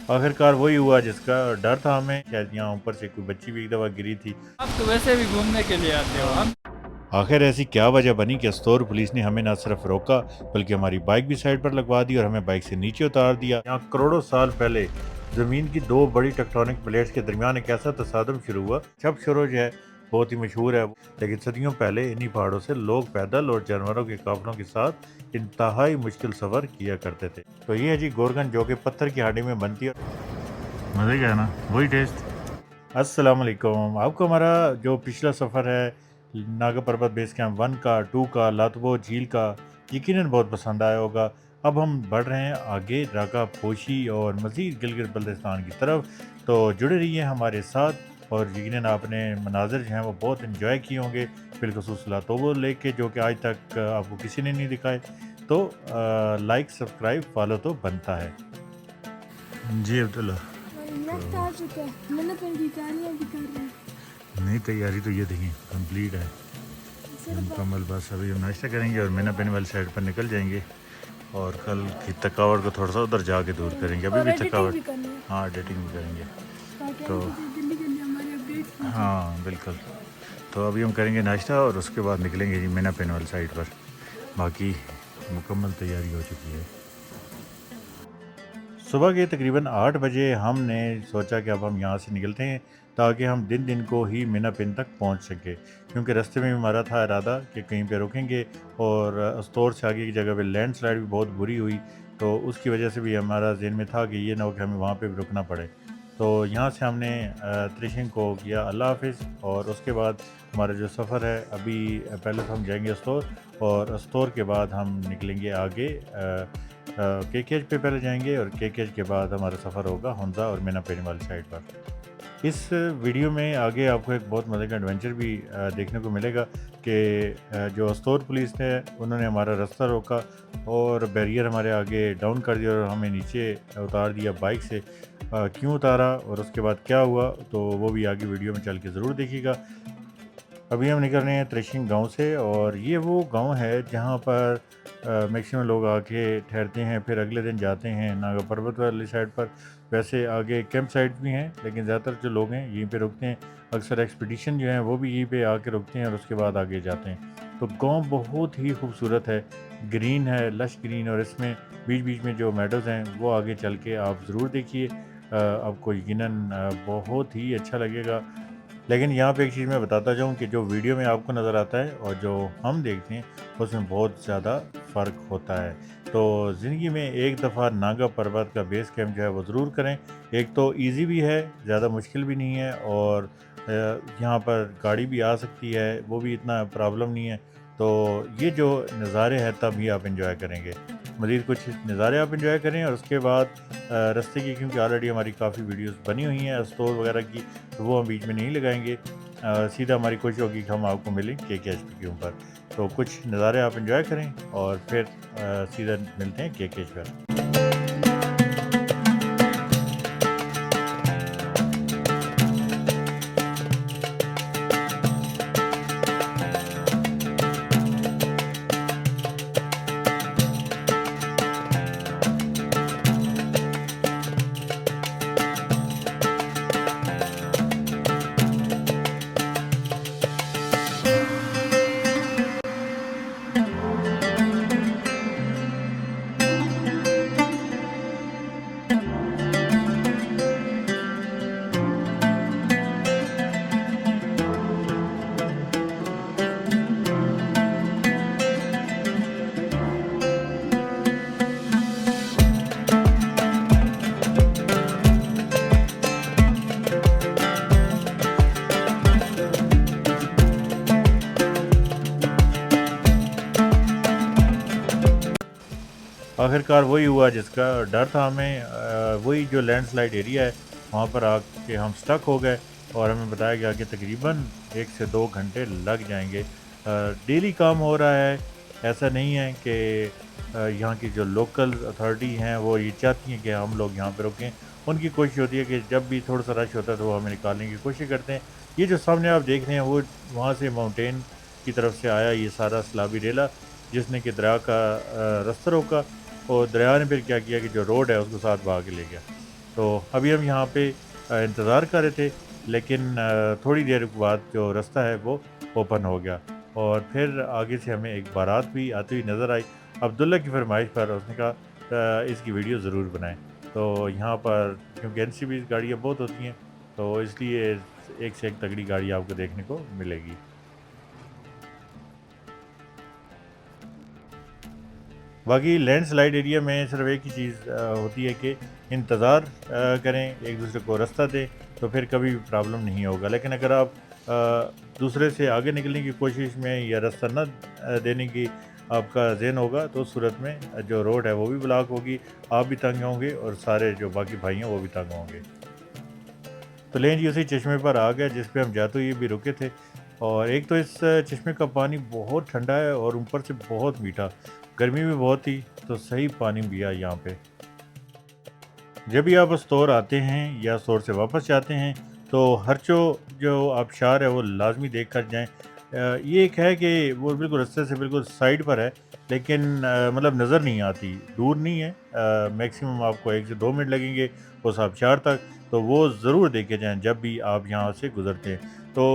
आखिरकार वही हुआ जिसका डर था हमें। शायद यहाँ ऊपर से कोई बच्ची भी एक दफ़ा गिरी थी। आप तो वैसे भी घूमने के लिए आते हो। हम आखिर ऐसी क्या वजह बनी कि अस्तोर पुलिस ने हमें न सिर्फ रोका बल्कि हमारी बाइक भी साइड पर लगवा दी और हमें बाइक से नीचे उतार दिया। यहाँ करोड़ों साल पहले ज़मीन की दो बड़ी टेक्टोनिक प्लेट्स के दरमियान एक ऐसा तसादम शुरू हुआ। शब शुरू जो है बहुत ही मशहूर है, लेकिन सदियों पहले इन्हीं पहाड़ों से लोग पैदल और जानवरों के काफिलों के साथ इंतहाई मुश्किल सफ़र किया करते थे। तो ये है जी गोरगन, जो कि पत्थर की हांडी में बनती है। मज़े का है ना, वही टेस्ट। अस्सलाम वालेकुम। आपको हमारा जो पिछला सफ़र है नागा पर्वत बेस कैंप 1 का, 2 का, लातबो झील का, यकीनन बहुत पसंद आया होगा। अब हम बढ़ रहे हैं आगे रागा पोशी और मज़ीद गिलगित बल्तिस्तान की तरफ। तो जुड़े रहिए हमारे साथ और यकीनन आपने मनाज़र जो हैं वो बहुत इन्जॉय किए होंगे, बिलखुसूस लातबो लेक के, जो कि आज तक आपको किसी ने नहीं दिखाए। तो लाइक सब्सक्राइब फॉलो तो बनता है जी अब्दुल्ला। नेक्स्ट आ चुका है, मैंने अपनी तैयारियां भी कर रही हूँ। नहीं, तैयारी तो ये देखिए कंप्लीट है मुकम्मल। बस अभी हम नाश्ता करेंगे और मैना पेन वाली साइड पर निकल जाएंगे और कल की थकावट को थोड़ा सा उधर जाके दूर करेंगे। अभी और भी एडिटिंग थकावट, भी करनी है हाँ एडिटिंग भी करेंगे। ताकि तो आपको जल्दी जल्दी हमारे अपडेट्स मिल जाए। हाँ बिल्कुल। तो अभी हम करेंगे नाश्ता और उसके बाद निकलेंगे जी मैना पेन वाली साइड पर। बाकी मुकम्मल तैयारी हो चुकी है। सुबह के तकरीबन 8 बजे हमने सोचा कि अब हम यहाँ से निकलते हैं ताकि हम दिन दिन को ही मीना पिन तक पहुँच सके, क्योंकि रास्ते में भी हमारा था इरादा कि कहीं पे रुकेंगे। और अस्तौर से आगे की जगह पे लैंडस्लाइड भी बहुत बुरी हुई, तो उसकी वजह से भी हमारा जहन में था कि ये ना हो कि हमें वहाँ पे भी रुकना पड़े। तो यहाँ से हमने त्रिशिंग को किया अल्लाह हाफिज़। और उसके बाद हमारा जो सफ़र है अभी, पहले तो हम जाएंगे अस्तौर और अस्तौर के बाद हम निकलेंगे आगे केकेज पे पहले जाएंगे और केकेज के बाद हमारा सफ़र होगा हमजा और मीना पेरी वाली साइड पर। इस वीडियो में आगे आपको एक बहुत मज़े का एडवेंचर भी देखने को मिलेगा कि जो अस्तौर पुलिस ने उन्होंने हमारा रास्ता रोका और बैरियर हमारे आगे डाउन कर दिया और हमें नीचे उतार दिया बाइक से। क्यों उतारा और उसके बाद क्या हुआ तो वो भी आगे वीडियो में चल के ज़रूर देखिएगा। अभी हम निकल रहे हैं त्रिशिंग गांव से और ये वो गांव है जहां पर मैक्सिमम लोग आके ठहरते हैं, फिर अगले दिन जाते हैं नागा पर्वत वाली साइड पर। वैसे आगे कैंप साइट भी हैं, लेकिन ज़्यादातर जो लोग हैं यहीं पे रुकते हैं। अक्सर एक्सपीडिशन जो हैं वो भी यहीं पे आके रुकते हैं और उसके बाद आगे जाते हैं। तो गांव बहुत ही खूबसूरत है, ग्रीन है, लश ग्रीन। और इसमें बीच बीच में जो मेडोज़ हैं वो आगे चल के आप ज़रूर देखिए, आपको यकीनन बहुत ही अच्छा लगेगा। लेकिन यहाँ पे एक चीज़ मैं बताता जाऊँ कि जो वीडियो में आपको नज़र आता है और जो हम देखते हैं उसमें बहुत ज़्यादा फ़र्क होता है। तो ज़िंदगी में एक दफ़ा नागा पर्वत का बेस कैंप जो है वो ज़रूर करें। एक तो इजी भी है, ज़्यादा मुश्किल भी नहीं है और यहाँ पर गाड़ी भी आ सकती है, वो भी इतना प्रॉब्लम नहीं है। तो ये जो नज़ारे हैं तब ही आप इंजॉय करेंगे। मज़ीद कुछ नज़ारे आप इंजॉय करें और उसके बाद रास्ते की, क्योंकि ऑलरेडी हमारी काफ़ी वीडियोस बनी हुई हैं स्टोर वगैरह की, तो वो हम बीच में नहीं लगाएंगे। सीधा हमारी कोशिश होगी कि हम आपको मिलें KKHP के ऊपर। तो कुछ नज़ारे आप इंजॉय करें और फिर सीधा मिलते हैं KKH पर। आखिरकार वही हुआ जिसका डर था हमें। वही जो लैंडस्लाइड एरिया है वहाँ पर आके हम स्टक हो गए और हमें बताया गया कि तकरीबन 1 से 2 घंटे लग जाएंगे। डेली काम हो रहा है, ऐसा नहीं है कि यहाँ की जो लोकल अथॉरिटी हैं वो ये चाहती हैं कि हम लोग यहाँ पर रुकें। उनकी कोशिश होती है कि जब भी थोड़ा सा रश होता है तो वो हमें निकालने की कोशिश करते हैं। ये जो सामने आप देख रहे हैं वो वहाँ से माउंटेन की तरफ से आया ये सारा सलाबी रेला, जिसने कि दरिया का रास्ता रोका और दरिया ने फिर क्या किया कि जो रोड है उसको साथ बहा के ले गया। तो अभी हम यहाँ पे इंतज़ार कर रहे थे, लेकिन थोड़ी देर बाद जो रास्ता है वो ओपन हो गया और फिर आगे से हमें एक बारात भी आती हुई नज़र आई। अब्दुल्ला की फरमाइश पर उसने कहा इसकी वीडियो ज़रूर बनाएं। तो यहाँ पर क्योंकि एनसीबी गाड़ियाँ बहुत होती हैं, तो इसलिए एक से एक तगड़ी गाड़ी आपको देखने को मिलेगी। बाकी लैंडस्लाइड एरिया में सिर्फ एक ही चीज़ होती है कि इंतज़ार करें, एक दूसरे को रास्ता दें, तो फिर कभी भी प्रॉब्लम नहीं होगा। लेकिन अगर आप दूसरे से आगे निकलने की कोशिश में या रास्ता न देने की आपका ज़हन होगा, तो उस सूरत में जो रोड है वो भी ब्लॉक होगी, आप भी तंग होंगे और सारे जो बाकी भाई हैं वो भी तंग होंगे। तो लें जी उसी चश्मे पर आ गया जिस पे हम जाते हुए भी रुके थे। और एक तो इस चश्मे का पानी बहुत ठंडा है और ऊपर से बहुत मीठा, गर्मी भी बहुत थी तो सही पानी पिया यहाँ पे। जब भी आप स्टोर आते हैं या स्टोर से वापस जाते हैं तो हरचो जो आबशार है वो लाजमी देख कर जाएँ। ये एक है कि वो बिल्कुल रास्ते से बिल्कुल साइड पर है, लेकिन मतलब नज़र नहीं आती, दूर नहीं है। मैक्सिमम आपको 1 से 2 मिनट लगेंगे उस आबशार तक, तो वो ज़रूर देखे जाएँ जब भी आप यहाँ से गुज़रते हैं। तो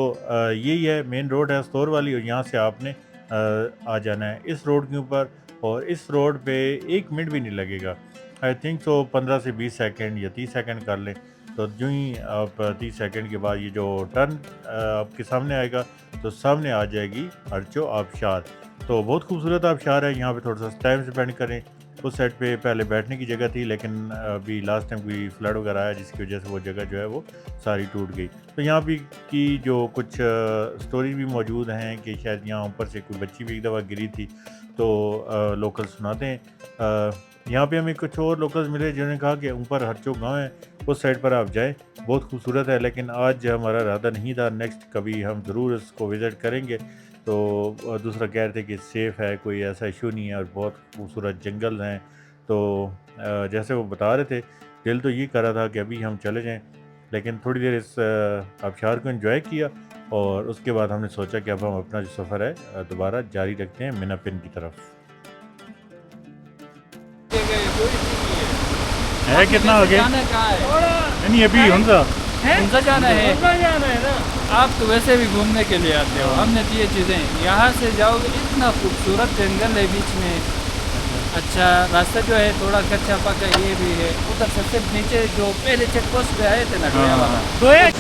यही है मेन रोड है स्टोर वाली और यहाँ से आपने आ जाना है इस रोड के ऊपर और इस रोड पे 1 मिनट भी नहीं लगेगा। आई थिंक सो 15 से 20 सेकंड या 30 सेकंड कर लें, तो यूँ ही आप 30 सेकंड के बाद ये जो टर्न आपके सामने आएगा तो सामने आ जाएगी हरचो आबशार। तो बहुत खूबसूरत आबशार है, यहाँ पे थोड़ा सा टाइम स्पेंड करें। उस साइड पे पहले बैठने की जगह थी, लेकिन अभी लास्ट टाइम कोई फ्लड वगैरह आया जिसकी वजह से वो जगह जो है वो सारी टूट गई। तो यहाँ भी की जो कुछ स्टोरी भी मौजूद हैं कि शायद यहाँ ऊपर से कोई बच्ची भी एक दफ़ा गिरी थी, तो लोकल सुनाते हैं। यहाँ पे हमें कुछ और लोकल्स मिले जिन्होंने कहा कि ऊपर हरचो गांव है, उस साइड पर आप जाएं, बहुत खूबसूरत है। लेकिन आज हमारा इरादा नहीं था, नेक्स्ट कभी हम ज़रूर इसको विज़िट करेंगे। तो दूसरा कह रहे थे कि सेफ़ है, कोई ऐसा इशू नहीं है और बहुत खूबसूरत जंगल हैं। तो जैसे वो बता रहे थे, दिल तो ये कर रहा था कि अभी हम चले जाएं, लेकिन थोड़ी देर इस आबशार को एंजॉय किया और उसके बाद हमने सोचा कि अब हम अपना जो सफ़र है दोबारा जारी रखते हैं मिना पिन की तरफ। है कितना आगे? जाना कहाँ है? नहीं अभी हुंजा उनका जाना है ना। आप तो वैसे भी घूमने के लिए आते हो, हमने तो ये चीज़ें यहाँ से जाओगे, इतना खूबसूरत जंगल है बीच में। अच्छा रास्ता जो है थोड़ा कच्चा पक्का ये भी है। उधर सबसे नीचे जो पहले चेक पोस्ट पे आए थे ना गोया वाला, गोया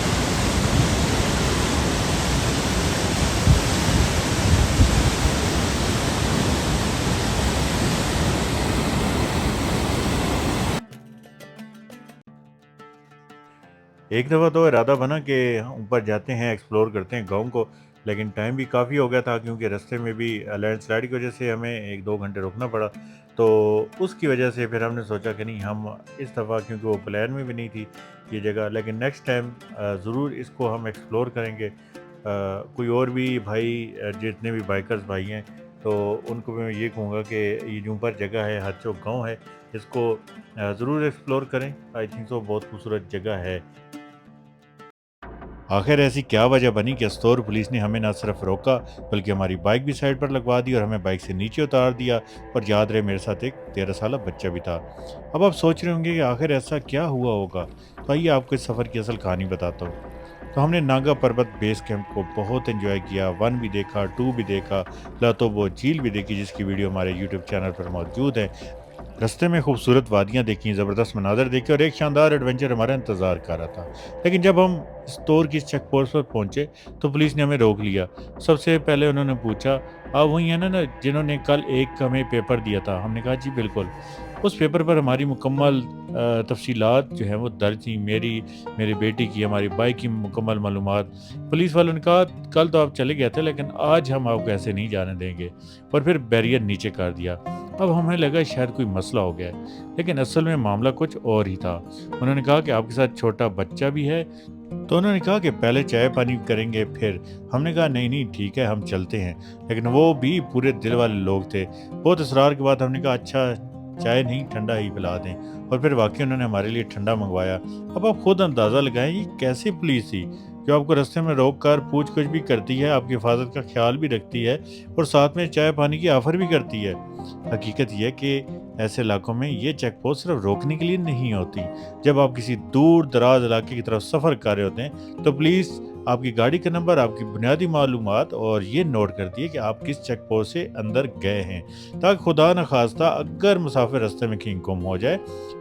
एक दफ़ा तो इरादा बना कि ऊपर जाते हैं, एक्सप्लोर करते हैं गाँव को, लेकिन टाइम भी काफ़ी हो गया था क्योंकि रास्ते में भी लैंडस्लाइड की वजह से हमें 1-2 घंटे रुकना पड़ा। तो उसकी वजह से फिर हमने सोचा कि नहीं, हम इस दफ़ा, क्योंकि वो प्लान में भी नहीं थी ये जगह, लेकिन नेक्स्ट टाइम ज़रूर इसको हम एक्सप्लोर करेंगे। कोई और भी भाई जितने भी बाइकर्स भाई हैं, तो उनको भी मैं ये कहूँगा कि ये जो ऊपर जगह है हरचो गाँव है, इसको ज़रूर एक्सप्लोर करें। आई थिंक सो बहुत खूबसूरत जगह है। आखिर ऐसी क्या वजह बनी कि स्टोर पुलिस ने हमें न सिर्फ रोका बल्कि हमारी बाइक भी साइड पर लगवा दी और हमें बाइक से नीचे उतार दिया। और याद रहे मेरे साथ एक 13 साल बच्चा भी था। अब आप सोच रहे होंगे कि आखिर ऐसा क्या हुआ होगा, तो आइए आपको इस सफ़र की असल कहानी बताता हूँ। तो हमने नागा पर्वत बेस कैंप को बहुत एंजॉय किया, 1 भी देखा, 2 भी देखा, लातोबो झील भी देखी जिसकी वीडियो हमारे यूट्यूब चैनल पर मौजूद है। रास्ते में खूबसूरत वादियाँ देखी, ज़बरदस्त मनाज़र देखे और एक शानदार एडवेंचर हमारा इंतज़ार कर रहा था। लेकिन जब हम स्टोर की चेक पोस्ट पर पहुँचे तो पुलिस ने हमें रोक लिया। सबसे पहले उन्होंने पूछा, आप वही हैं ना जिन्होंने कल एक हमें पेपर दिया था? हमने कहा जी बिल्कुल। उस पेपर पर हमारी मुकम्मल तफसीलात जो हैं वो दर्ज थी, मेरी बेटी की, हमारी बाइक की मुकम्मल मालूमात। पुलिस वालों ने कहा कल तो आप चले गए थे, लेकिन आज हम आपको ऐसे नहीं जाने देंगे, और फिर बैरियर नीचे कर दिया। अब हमें लगा शायद कोई मसला हो गया है, लेकिन असल में मामला कुछ और ही था। उन्होंने कहा कि आपके साथ छोटा बच्चा भी है, तो उन्होंने कहा कि पहले चाय पानी करेंगे फिर। हमने कहा नहीं नहीं ठीक है, हम चलते हैं। लेकिन वो भी पूरे दिल वाले लोग थे। बहुत इसरार के बाद हमने कहा अच्छा चाय नहीं ठंडा ही पिला दें, और फिर वाकई उन्होंने हमारे लिए ठंडा मंगवाया। अब आप खुद अंदाज़ा लगाएं ये कैसी पुलिस थी, जो आपको रास्ते में रोक कर पूछ-कुछ भी करती है, आपकी हिफाजत का ख्याल भी रखती है और साथ में चाय पानी की ऑफ़र भी करती है। हकीकत ये है कि ऐसे इलाकों में ये चेक पोस्ट सिर्फ रोकने के लिए नहीं होती। जब आप किसी दूर दराज इलाके की तरफ सफ़र कर रहे होते हैं तो पुलिस आपकी गाड़ी का नंबर, आपकी बुनियादी मालूमात और ये नोट करती है कि आप किस चेक पोस्ट से अंदर गए हैं, ताकि खुदा न खास्ता अगर मुसाफिर रास्ते में कहीं गुम हो जाए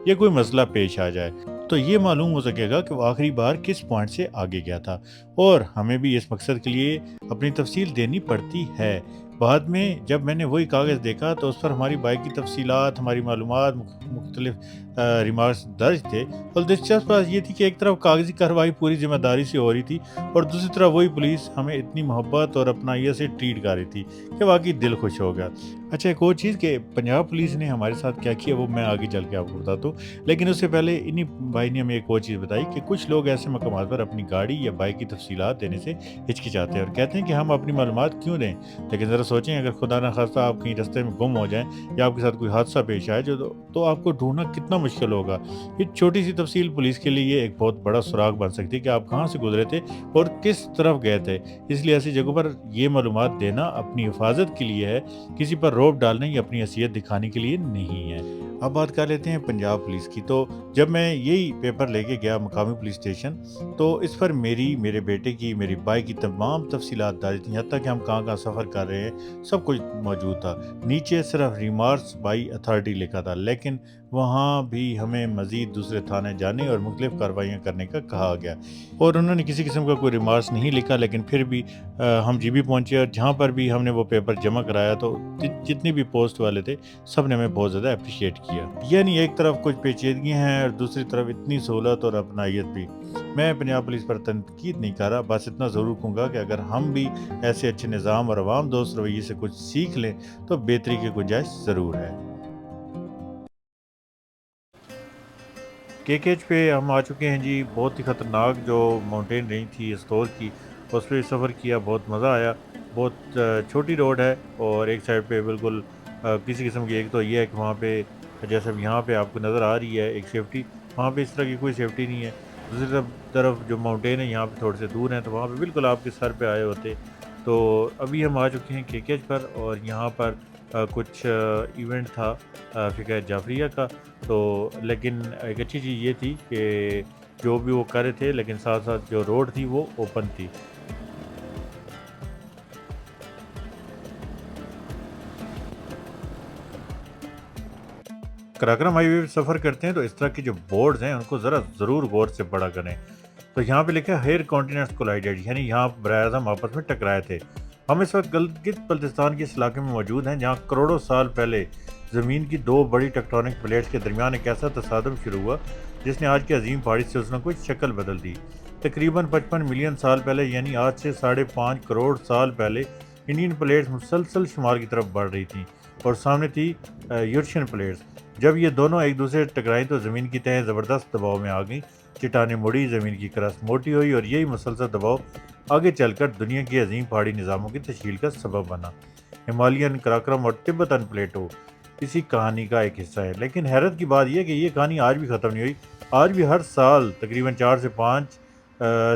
या कोई मसला पेश आ जाए तो ये मालूम हो सकेगा कि वो आखिरी बार किस पॉइंट से आगे गया था। और हमें भी इस मकसद के लिए अपनी तफसील देनी पड़ती है। बाद में जब मैंने वही कागज़ देखा तो उस पर हमारी बाइक की तफसीलात, हमारी मालूमात, मुख्तलिफ रिमार्क्स दर्ज थे। और दिलचस्प बात ये थी कि एक तरफ कागजी कार्रवाई पूरी ज़िम्मेदारी से हो रही थी और दूसरी तरफ वही पुलिस हमें इतनी मोहब्बत और अपनाइयत से ट्रीट कर रही थी कि वाकई दिल खुश हो गया। अच्छा, एक और चीज़ कि पंजाब पुलिस ने हमारे साथ क्या किया वो मैं आगे चल के आपको बताता हूँ। लेकिन उससे पहले इन्हीं भाई ने हमें एक और चीज़ बताई कि कुछ लोग ऐसे मकामात पर अपनी गाड़ी या बाइक की तफसीलात देने से हिचकिचाते हैं और कहते हैं कि हम अपनी मालूमात क्यों दें। लेकिन ज़रा सोचें, अगर खुदा न खास्ता आप कहीं रास्ते में गुम हो जाएं या आपके साथ कोई हादसा पेश आए तो आपको ढूंढना कितना मुश्किल होगा। ये छोटी सी तफसील पुलिस के लिए एक बहुत बड़ा सुराग बन सकती है कि आप कहाँ से गुजरे थे और किस तरफ गए थे। इसलिए ऐसी जगहों पर ये मालूमात देना अपनी हिफाजत के लिए है, किसी पर रौब डालने या अपनी हैसियत दिखाने के लिए नहीं है। अब बात कर लेते हैं पंजाब पुलिस की। तो जब मैं यही पेपर लेके गया मकामी पुलिस स्टेशन तो इस पर मेरे बेटे की, मेरी बाइक की तमाम तफसीलात डाली थी, यहाँ तक कि हम कहाँ सफ़र कर रहे हैं सब कुछ मौजूद था। नीचे सिर्फ रिमार्क्स बाई अथॉरिटी लिखा था, लेकिन वहाँ भी हमें मज़ीद दूसरे थाने जाने और मुख्तलिफ कार्रवाइयाँ करने का कहा गया और उन्होंने किसी किस्म का कोई रिमार्क्स नहीं लिखा। लेकिन फिर भी हम जीबी पहुँचे और जहाँ पर भी हमने वो पेपर जमा कराया तो जितने भी पोस्ट वाले थे सब ने हमें बहुत ज़्यादा अप्रिशिएट किया। यानी एक तरफ कुछ पेचीदगियाँ हैं और दूसरी तरफ इतनी सहूलत और अपनाइयत भी। मैं पंजाब पुलिस पर तनकीद नहीं कर रहा, बस इतना ज़रूर कहूँगा कि अगर हम भी ऐसे अच्छे निज़ाम और अवाम दोस्त रवैये से कुछ सीख लें तो बेहतरी की गुंजाइश ज़रूर है। केकेच पे हम आ चुके हैं जी। बहुत ही ख़तरनाक जो माउंटेन रेंज थी स्टोर की, उस पर सफ़र किया, बहुत मज़ा आया। बहुत छोटी रोड है और एक साइड पे बिल्कुल किसी किस्म की, एक तो ये है कि वहाँ पे जैसे अब यहाँ पे आपको नज़र आ रही है एक सेफ्टी, वहाँ पे इस तरह की कोई सेफ्टी नहीं है। दूसरी तरफ जो माउंटेन है यहाँ पे थोड़े से दूर हैं तो वहाँ पे बिल्कुल आपके सर पे आए होते। तो अभी हम आ चुके हैं केकेच पर और यहाँ पर कुछ इवेंट था फ़िक्र जाफरिया का। तो लेकिन एक अच्छी चीज़ ये थी कि जो भी वो कर रहे थे, लेकिन साथ साथ जो रोड थी वो ओपन थी। कराकरम हाईवे पे सफ़र करते हैं तो इस तरह के जो बोर्ड्स हैं उनको ज़रूर गौर से पढ़ा करें। तो यहाँ पे लिखा है हेयर कॉन्टिनेंट्स कोलाइडेड, यानी यहाँ बराह आज़म आपस में टकराए थे। हम इस वक्त गिलगित बल्तिस्तान के इस इलाके में मौजूद हैं जहाँ करोड़ों साल पहले ज़मीन की दो बड़ी टेक्टोनिक प्लेट्स के दरमियान एक ऐसा तसादम शुरू हुआ जिसने आज की अजीम पहाड़ी सिलसिलों को शक्ल बदल दी। तकरीबन 55 मिलियन साल पहले, यानी आज से 5.5 करोड़ साल पहले, इंडियन प्लेट्स मुसलसल शुमार की तरफ बढ़ रही थी और सामने थी यूरेशियन प्लेट्स। जब ये दोनों एक दूसरे से टकराई तो ज़मीन की तह ज़बरदस्त दबाव में आ गई, चट्टानें मुड़ी, ज़मीन की क्रस्ट मोटी हुई और यही मुसलसल दबाव आगे चलकर दुनिया की अजीम पहाड़ी निज़ामों की तश्कील का सबब बना। हिमालयन, कराकरम और तिब्बतन प्लेटो इसी कहानी का एक हिस्सा है। लेकिन हैरत की बात यह है कि ये कहानी आज भी ख़त्म नहीं हुई। आज भी हर साल तकरीबन 4 से 5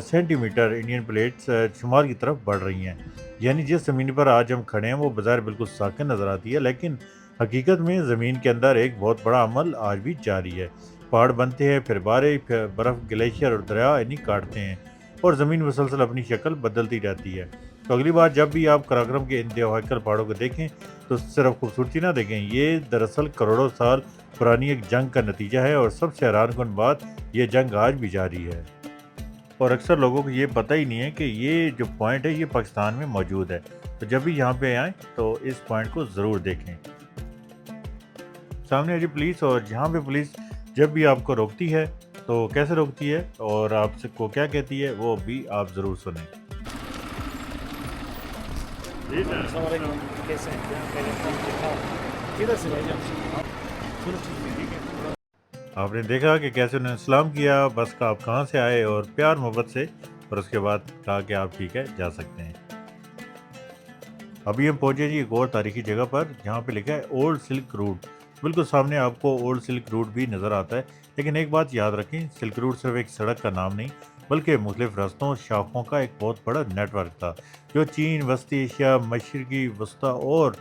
सेंटीमीटर इंडियन प्लेट्स शुमार की तरफ बढ़ रही हैं। यानी जिस ज़मीन पर आज हम खड़े हैं वो बाज़ाहिर बिल्कुल साकिन नज़र आती है, लेकिन हकीकत में ज़मीन के अंदर एक बहुत बड़ा अमल आज भी जारी है। पहाड़ बनते हैं, फिर बारिश, फिर बर्फ़, ग्लेशियर और दरिया इन्हीं काटते हैं और ज़मीन मुसलसल अपनी शक्ल बदलती रहती है। तो अगली बार जब भी आप कराकरम के इन देवहाकल पहाड़ों को देखें तो सिर्फ खूबसूरती ना देखें, ये दरअसल करोड़ों साल पुरानी एक जंग का नतीजा है और सबसे हैरानकुन बात, ये जंग आज भी जारी है। और अक्सर लोगों को ये पता ही नहीं है कि ये जो पॉइंट है ये पाकिस्तान में मौजूद है। तो जब भी यहाँ पे आएँ तो इस पॉइंट को ज़रूर देखें। सामने है जी पुलिस, और जहाँ पे पुलिस जब भी आपको रोकती है तो कैसे रोकती है और आपसे को क्या कहती है वो भी आप ज़रूर सुनें। कैसे किधर से भाई? आपने देखा कि कैसे उन्होंने सलाम किया, बस का आप कहाँ से आए और प्यार मोहब्बत से, और उसके बाद कहा कि आप ठीक है जा सकते हैं। अभी हम पहुँचे जी एक और तारीखी जगह पर जहाँ पे लिखा है ओल्ड सिल्क रूट। बिल्कुल सामने आपको ओल्ड सिल्क रूट भी नज़र आता है। लेकिन एक बात याद रखें, सिल्क रूट सिर्फ एक सड़क का नाम नहीं, बल्कि मुख्तलिफ रस्तों शाखों का एक बहुत बड़ा नेटवर्क था जो चीन, वस्ती एशिया, मशरकी वस्ता और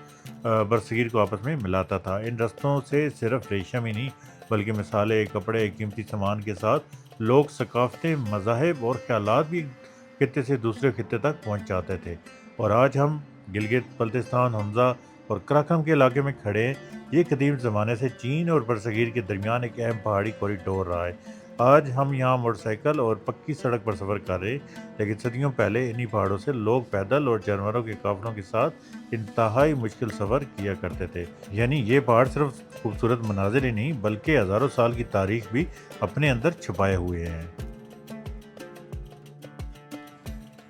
बरसगीर को आपस में मिलाता था। इन रस्तों से सिर्फ रेशम ही नहीं बल्कि मिसाले, कपड़े, कीमती सामान के साथ लोग सकाफतें, मज़ाहिब और ख्यालात भी खित्ते से दूसरे खित्ते तक पहुँच जाते थे। और आज हम गिलगित बल्तिस्तान, हमजा और कराकरम के इलाके में खड़े हैं। ये कदीम ज़माने से चीन और बरसगीर के दरमियान एक अहम पहाड़ी कॉरिडोर रहा है। आज हम यहाँ मोटरसाइकिल और पक्की सड़क पर सफ़र कर रहे हैं, लेकिन सदियों पहले इन्हीं पहाड़ों से लोग पैदल और जानवरों के काफ़िलों के साथ इंतहाई मुश्किल सफ़र किया करते थे। यानी ये पहाड़ सिर्फ खूबसूरत मनाजिर ही नहीं बल्कि हज़ारों साल की तारीख भी अपने अंदर छुपाए हुए हैं।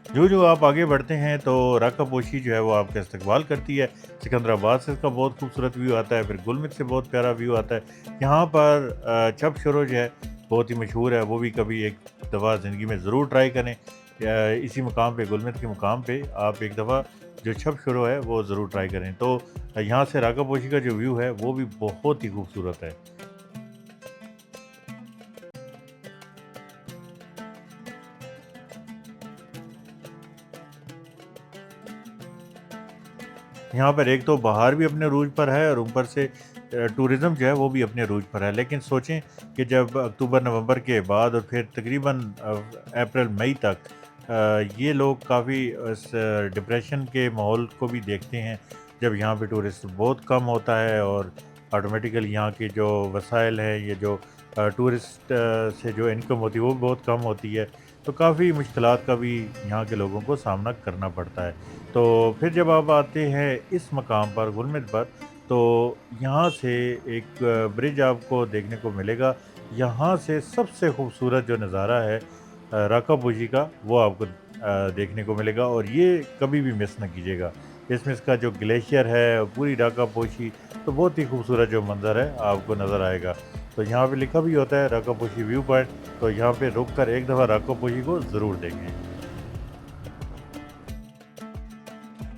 जो आप आगे बढ़ते हैं तो रका पोशी जो है वो आपका इस्तकबाल करती है। सिकंदराबाद से इसका बहुत खूबसूरत व्यू आता है, फिर गुलमित से बहुत प्यारा व्यू आता है। यहाँ पर चप शोरो जो है बहुत ही मशहूर है, वो भी कभी एक दफ़ा ज़िंदगी में ज़रूर ट्राई करें। इसी मुकाम पे, गुलमित के मुकाम पे आप एक दफ़ा जो छप शोरो है वो ज़रूर ट्राई करें। तो यहाँ से रका पोशी का जो व्यू है वो भी बहुत ही खूबसूरत है। यहाँ पर एक तो बाहर भी अपने रूज पर है और ऊपर से टूरिज़्म जो है वो भी अपने रूज पर है। लेकिन सोचें कि जब अक्टूबर नवंबर के बाद और फिर तकरीबन अप्रैल मई तक ये लोग काफ़ी इस डिप्रेशन के माहौल को भी देखते हैं, जब यहाँ पे टूरिस्ट बहुत कम होता है और ऑटोमेटिकली यहाँ की जो वसाइल हैं, ये जो टूरिस्ट से जो इनकम होती है वो बहुत कम होती है, तो काफ़ी मुश्किलात का भी यहाँ के लोगों को सामना करना पड़ता है। तो फिर जब आप आते हैं इस मकाम पर, गुलमित पर, तो यहाँ से एक ब्रिज आपको देखने को मिलेगा। यहाँ से सबसे खूबसूरत जो नज़ारा है रका पोशी का वो आपको देखने को मिलेगा और ये कभी भी मिस ना कीजिएगा। इसमें इसका जो ग्लेशियर है, पूरी रका पोशी, तो बहुत ही खूबसूरत जो मंज़र है आपको नज़र आएगा। तो यहाँ पे लिखा भी होता है रका पोशी व्यू पॉइंट, तो यहाँ पे रुक कर एक दफ़ा रका पोशी को ज़रूर देखें।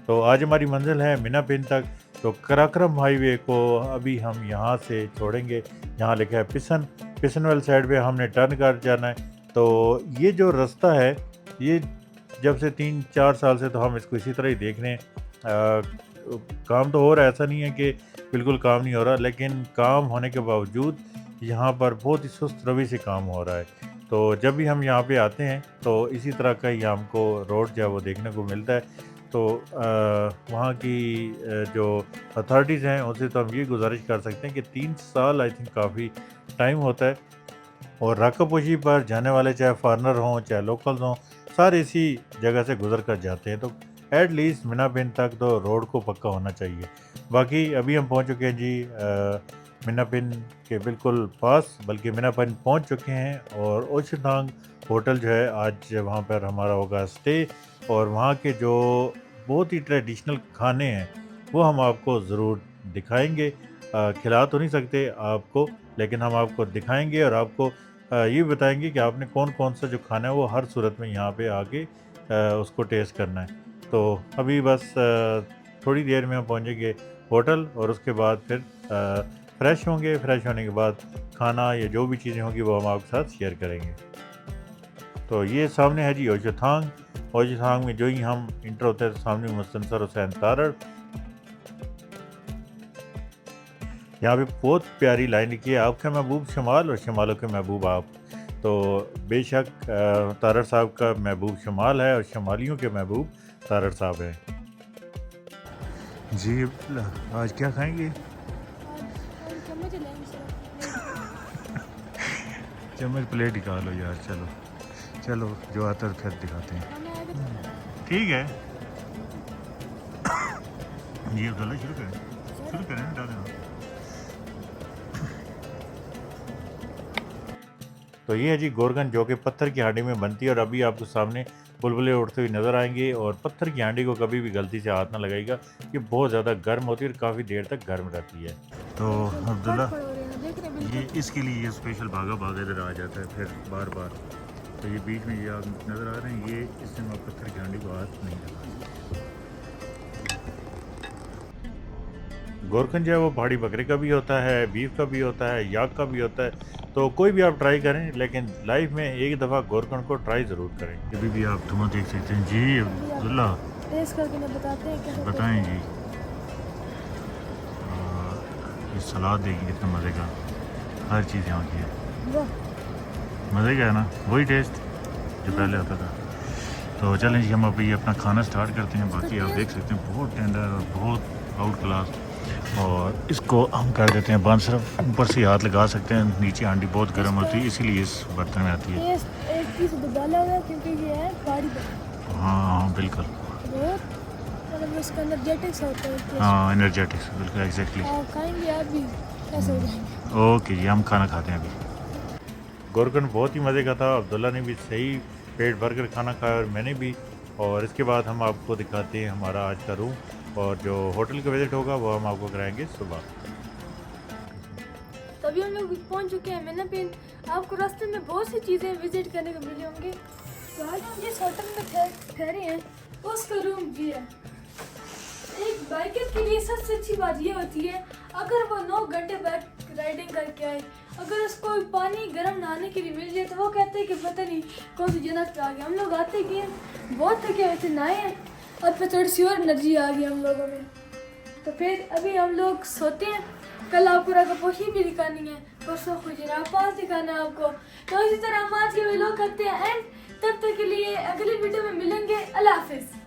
तो आज हमारी मंजिल है मिना पिन तक। तो कराकरम हाईवे को अभी हम यहाँ से छोड़ेंगे। यहाँ लिखा है पिसन वाली साइड पे हमने टर्न कर जाना है। तो ये जो रास्ता है ये जब से 3-4 साल से तो हम इसको इसी तरह ही देख रहे हैं। काम तो हो रहा है, ऐसा नहीं है कि बिल्कुल काम नहीं हो रहा, लेकिन काम होने के बावजूद यहाँ पर बहुत ही सुस्त रवि से काम हो रहा है। तो जब भी हम यहाँ पे आते हैं तो इसी तरह का ही हमको रोड जो है वो देखने को मिलता है। तो वहाँ की जो अथॉरिटीज़ हैं उनसे तो हम ये गुजारिश कर सकते हैं कि 3 साल आई थिंक काफ़ी टाइम होता है, और रका पोशी पर जाने वाले चाहे फॉरनर हों चाहे लोकल्स हों, सारे इसी जगह से गुजर कर जाते हैं। तो एट लीस्ट मिना पिन तक तो रोड को पक्का होना चाहिए। बाकी अभी हम पहुँच चुके हैं जी मिना पिन के बिल्कुल पास, बल्कि मिना पिन पहुँच चुके हैं और ओशथांग होटल जो है आज वहाँ पर हमारा होगा स्टे, और वहाँ के जो बहुत ही ट्रेडिशनल खाने हैं वो हम आपको ज़रूर दिखाएंगे। खिला तो नहीं सकते आपको, लेकिन हम आपको दिखाएंगे और आपको ये बताएंगे कि आपने कौन कौन सा जो खाना है वो हर सूरत में यहाँ पे आके उसको टेस्ट करना है। तो अभी बस थोड़ी देर में हम पहुँचेंगे होटल और उसके बाद फिर फ्रेश होंगे। फ्रेश होने के बाद खाना या जो भी चीज़ें होंगी वो हम आपके साथ शेयर करेंगे। तो ये सामने है जी ओशथांग। ओशथांग में जो ही हम इंटर होते हैं तो सामने मुस्तनसर हुसैन तारड़। यहाँ पे बहुत प्यारी लाइन लिखी है, आपका महबूब शमाल और शमालों के महबूब आप। तो बेशक तारड़ साहब का महबूब शमाल है और शमालियों के महबूब तारड़ साहब हैं। जी आज क्या खाएंगे? और चम्मच लेंगे सर। चम्मच प्लेट निकालो यार। चलो चलो जो आता है फिर दिखाते हैं। खाना आएगा तो ठीक है ये गला शुरू करें ना डालें। तो ये है जी गोरगन, जो कि पत्थर की हांडी में बनती है और अभी आपको सामने बुलबुले उड़ते हुए नज़र आएंगे। और पत्थर की हांडी को कभी भी गलती से हाथ ना लगाइएगा, ये बहुत ज़्यादा गर्म होती है और काफ़ी देर तक गर्म रहती है। तो अब्दुल्ला देख रहे हैं ये इसके लिए ये स्पेशल भागा इधर आ जाता है फिर बार बार। तो ये बीच में ये आप नज़र आ रहे हैं, ये इससे मैं पत्थर की हांडी को हाथ नहीं लगा। गोरखन जो है वो पहाड़ी बकरे का भी होता है, बीफ का भी होता है, याक का भी होता है। तो कोई भी आप ट्राई करें, लेकिन लाइफ में एक दफ़ा गोरकंड को ट्राई ज़रूर करें। अभी भी आप धुआं देख सकते हैं जी। अब्दुल्ला टेस्ट करके मैं बताते हैं कैसे बताएं जी। ये सलाद देखिए कितना मज़े का, हर चीज़ यहाँ की है, वाह। मज़े का है ना, वही टेस्ट जो पहले आता था। तो चलें जी, हम अभी अपना खाना स्टार्ट करते हैं। बाकी आप देख सकते हैं बहुत टेंडर और बहुत आउट क्लास, और इसको हम कर देते हैं बंद। सिर्फ ऊपर से हाथ लगा सकते हैं, नीचे हांडी बहुत गर्म होती है इसीलिए इस बर्तन में आती है। ये एक पीस डाला हुआ है क्योंकि ये है पहाड़ी पर हाँ हाँ बिल्कुल, बहुत मतलब इसका एनर्जेटिक्स होता है taste। हाँ एनर्जेटिक्स बिल्कुल एग्जैक्टली। आप खाएंगे आप भी कैसे हो जाएंगे। ओके जी, हम खाना खाते हैं अभी। गोरकंड बहुत ही मज़े का था। अब्दुल्ला ने भी सही पेट भर कर खाना खाया और मैंने भी। और इसके बाद हम आपको दिखाते हैं हमारा आज का रूम, और जो होटल का विज़िट होगा वो हम आपको कराएंगे सुबह। तभी हम लोग पहुंच चुके हैं मैना पिन। आपको रास्ते में बहुत सी चीज़ें विजिट करने को मिली होंगी। तो आज हम जिस होटल में ठहरे हैं उसका रूम भी है। एक बाइकर के लिए सबसे अच्छी बात ये होती है, अगर वो 9 घंटे बाइक राइडिंग करके आए, अगर उसको पानी गर्म नहाने के लिए मिल जाए तो वो कहते हैं कि पता नहीं कौन सी जन्नत पे आ गया। हम लोग आते कि बहुत थके हुए थे, नहाए हैं और फिर थोड़ी सी और एनर्जी आ गई हम लोगों में। तो फिर अभी हम लोग सोते हैं। कल आपको रागापोशी भी दिखानी है, परसों खुजरा पास दिखाना है आपको। तो इसी तरह हम आज के व्लॉग करते हैं एंड। तब तक के लिए अगली वीडियो में मिलेंगे। अल्लाह हाफिज़।